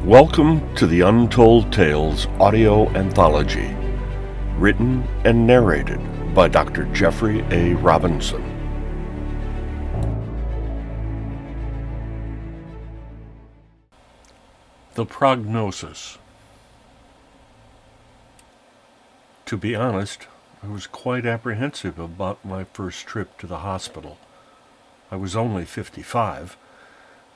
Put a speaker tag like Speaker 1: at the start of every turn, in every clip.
Speaker 1: Welcome to the Untold Tales audio anthology, written and narrated by Dr. Jeffrey A. Robinson. The Prognosis. To be honest, I was quite apprehensive about my first trip to the hospital. I was only 55,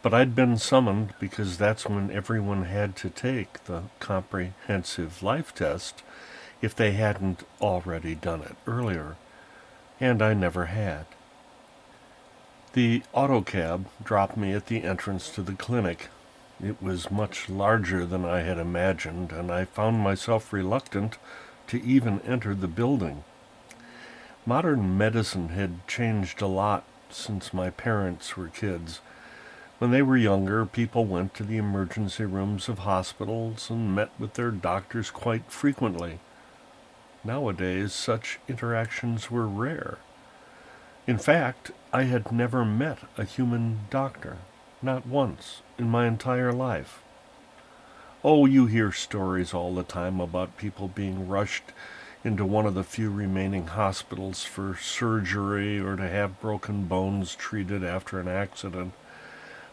Speaker 1: but I'd been summoned because that's when everyone had to take the comprehensive life test if they hadn't already done it earlier, and I never had. The autocab dropped me at the entrance to the clinic. It was much larger than I had imagined, and I found myself reluctant to even enter the building. Modern medicine had changed a lot since my parents were kids. When they were younger, people went to the emergency rooms of hospitals and met with their doctors quite frequently. Nowadays, such interactions were rare. In fact, I had never met a human doctor, not once, in my entire life. Oh, you hear stories all the time about people being rushed into one of the few remaining hospitals for surgery or to have broken bones treated after an accident.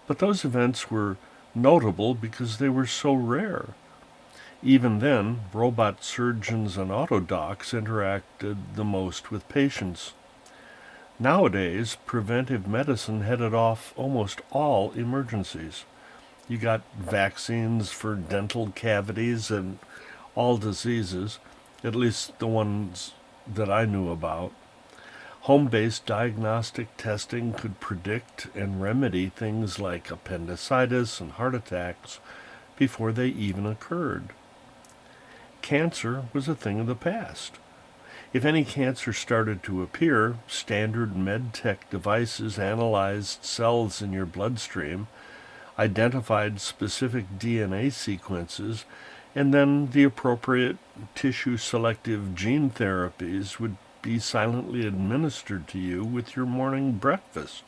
Speaker 1: But those events were notable because they were so rare. Even then, robot surgeons and autodocs interacted the most with patients. Nowadays, preventive medicine headed off almost all emergencies. You got vaccines for dental cavities and all diseases, at least the ones that I knew about. Home-based diagnostic testing could predict and remedy things like appendicitis and heart attacks before they even occurred. Cancer was a thing of the past. If any cancer started to appear, standard med-tech devices analyzed cells in your bloodstream, identified specific DNA sequences, and then the appropriate tissue-selective gene therapies would be silently administered to you with your morning breakfast.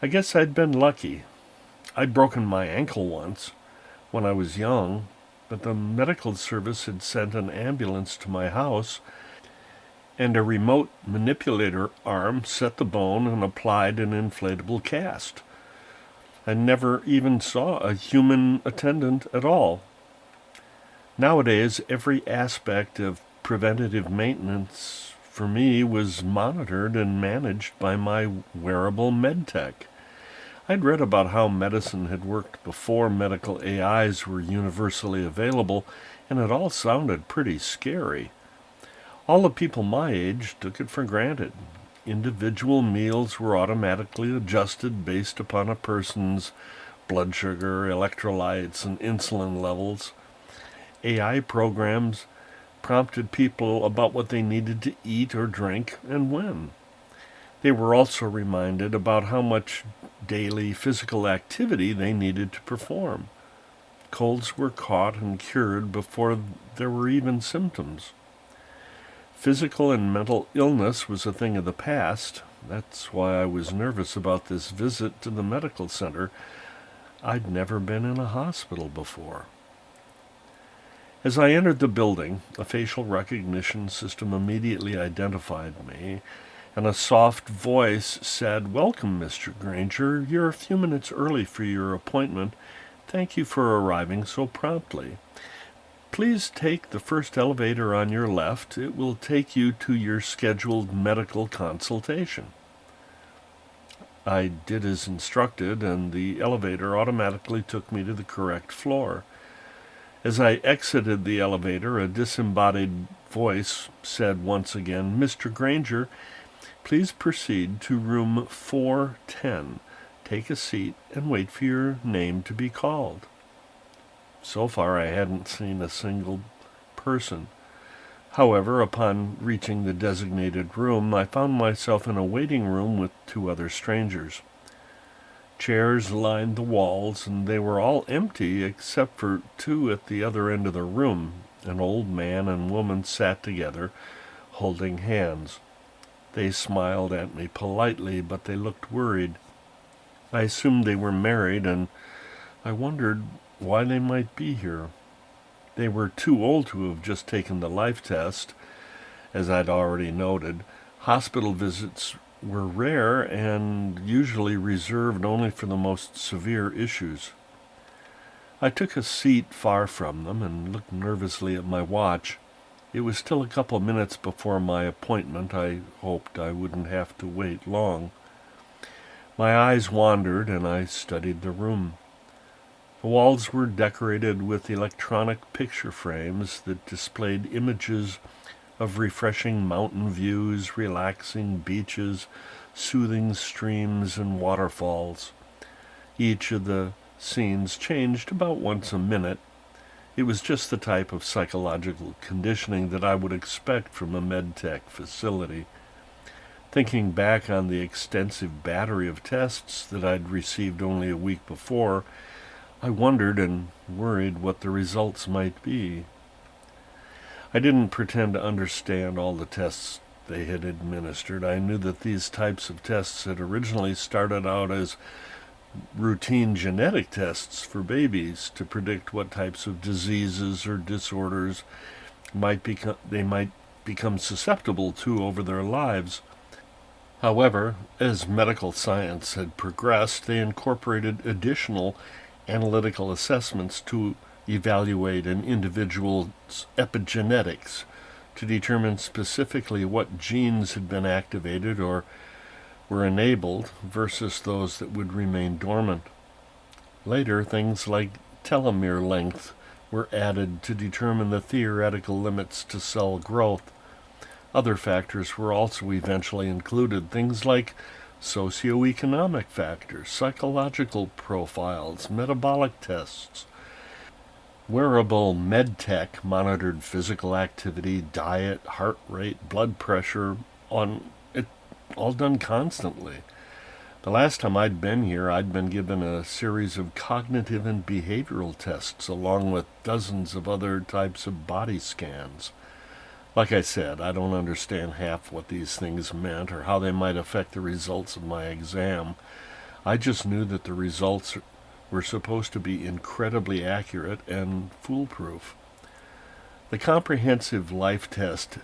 Speaker 1: I guess I'd been lucky. I'd broken my ankle once when I was young, but the medical service had sent an ambulance to my house, and a remote manipulator arm set the bone and applied an inflatable cast. I never even saw a human attendant at all. Nowadays, every aspect of preventative maintenance for me was monitored and managed by my wearable medtech. I'd read about how medicine had worked before medical AIs were universally available, and it all sounded pretty scary. All the people my age took it for granted. Individual meals were automatically adjusted based upon a person's blood sugar, electrolytes, and insulin levels. AI programs prompted people about what they needed to eat or drink and when. They were also reminded about how much daily physical activity they needed to perform. Colds were caught and cured before there were even symptoms. Physical and mental illness was a thing of the past. That's why I was nervous about this visit to the medical center. I'd never been in a hospital before. As I entered the building, a facial recognition system immediately identified me, and a soft voice said, "Welcome, Mr. Granger. You're a few minutes early for your appointment. Thank you for arriving so promptly. Please take the first elevator on your left. It will take you to your scheduled medical consultation." I did as instructed, and the elevator automatically took me to the correct floor. As I exited the elevator, a disembodied voice said once again, "Mr. Granger, please proceed to room 410. Take a seat and wait for your name to be called." So far, I hadn't seen a single person. However, upon reaching the designated room, I found myself in a waiting room with two other strangers. Chairs lined the walls, and they were all empty except for two at the other end of the room. An old man and woman sat together, holding hands. They smiled at me politely, but they looked worried. I assumed they were married, and I wondered why they might be here. They were too old to have just taken the life test, as I'd already noted. Hospital visits were rare and usually reserved only for the most severe issues. I took a seat far from them and looked nervously at my watch. It was still a couple of minutes before my appointment. I hoped I wouldn't have to wait long. My eyes wandered and I studied the room. The walls were decorated with electronic picture frames that displayed images of refreshing mountain views, relaxing beaches, soothing streams, and waterfalls. Each of the scenes changed about once a minute. It was just the type of psychological conditioning that I would expect from a medtech facility. Thinking back on the extensive battery of tests that I'd received only a week before, I wondered and worried what the results might be. I didn't pretend to understand all the tests they had administered. I knew that these types of tests had originally started out as routine genetic tests for babies to predict what types of diseases or disorders they might become susceptible to over their lives. However, as medical science had progressed, they incorporated additional analytical assessments to evaluate an individual's epigenetics to determine specifically what genes had been activated or were enabled versus those that would remain dormant. Later, things like telomere length were added to determine the theoretical limits to cell growth. Other factors were also eventually included, things like socioeconomic factors, psychological profiles, metabolic tests. Wearable medtech monitored physical activity, diet, heart rate, blood pressure, all done constantly. The last time I'd been here, I'd been given a series of cognitive and behavioral tests along with dozens of other types of body scans. Like I said, I don't understand half what these things meant or how they might affect the results of my exam. I just knew that the results were supposed to be incredibly accurate and foolproof. The comprehensive life test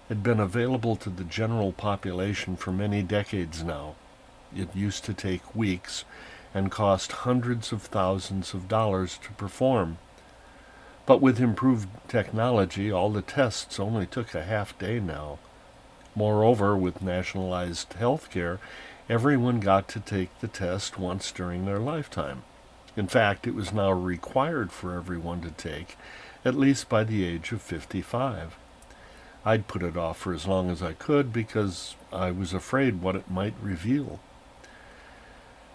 Speaker 1: had been available to the general population for many decades now. It used to take weeks and cost hundreds of thousands of dollars to perform. But with improved technology, all the tests only took a half day now. Moreover, with nationalized health care, everyone got to take the test once during their lifetime. In fact, it was now required for everyone to take, at least by the age of 55. I'd put it off for as long as I could because I was afraid what it might reveal.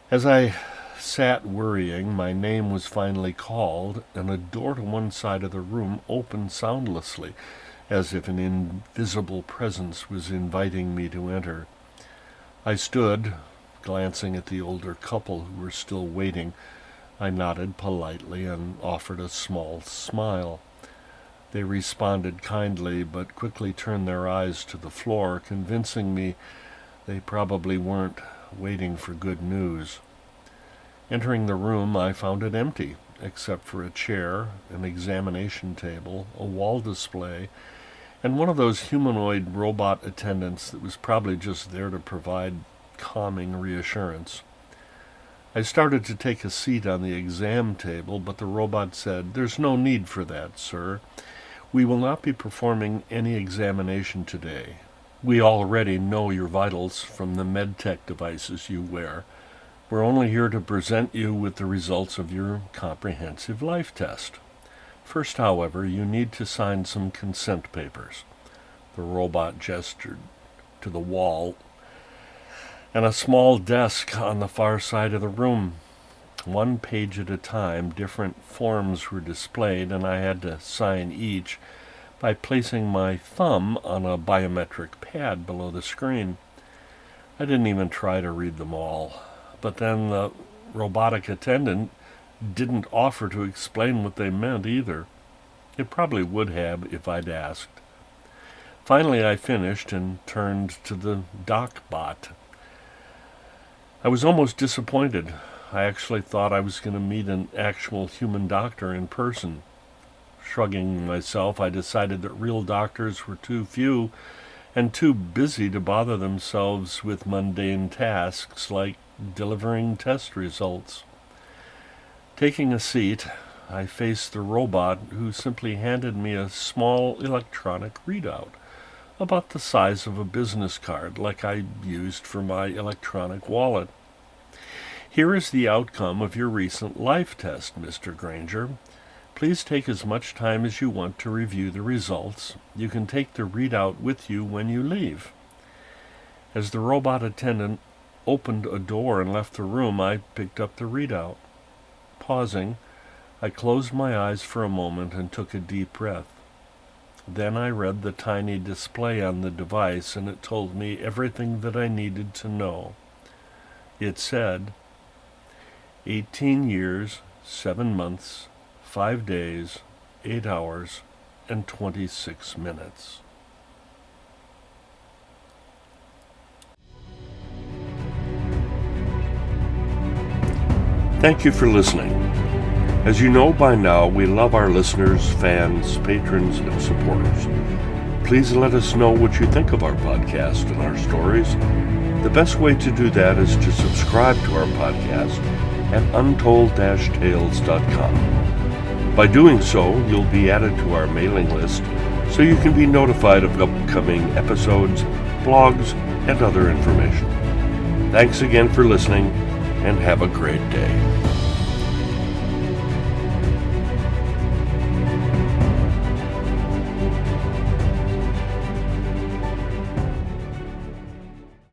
Speaker 1: As I sat worrying, my name was finally called, and a door to one side of the room opened soundlessly, as if an invisible presence was inviting me to enter. I stood, glancing at the older couple who were still waiting. I nodded politely and offered a small smile. They responded kindly, but quickly turned their eyes to the floor, convincing me they probably weren't waiting for good news. Entering the room, I found it empty, except for a chair, an examination table, a wall display, and one of those humanoid robot attendants that was probably just there to provide calming reassurance. I started to take a seat on the exam table, but the robot said, "There's no need for that, sir. We will not be performing any examination today. We already know your vitals from the medtech devices you wear. We're only here to present you with the results of your comprehensive life test. First, however, you need to sign some consent papers." The robot gestured to the wall and a small desk on the far side of the room. One page at a time, different forms were displayed, and I had to sign each by placing my thumb on a biometric pad below the screen. I didn't even try to read them all. But then the robotic attendant didn't offer to explain what they meant either. It probably would have if I'd asked. Finally, I finished and turned to the doc bot. I was almost disappointed. I actually thought I was going to meet an actual human doctor in person. Shrugging myself, I decided that real doctors were too few and too busy to bother themselves with mundane tasks like delivering test results. Taking a seat, I faced the robot, who simply handed me a small electronic readout, about the size of a business card, like I used for my electronic wallet. "Here is the outcome of your recent life test, Mr. Granger. Please take as much time as you want to review the results. You can take the readout with you when you leave." As the robot attendant opened a door and left the room, I picked up the readout. Pausing, I closed my eyes for a moment and took a deep breath. Then I read the tiny display on the device, and it told me everything that I needed to know. It said, 18 years, 7 months, 5 days, 8 hours, and 26 minutes. Thank you for listening. As you know by now, we love our listeners, fans, patrons, and supporters. Please let us know what you think of our podcast and our stories. The best way to do that is to subscribe to our podcast at untold-tales.com. By doing so, you'll be added to our mailing list so you can be notified of upcoming episodes, blogs, and other information. Thanks again for listening, and have a great day.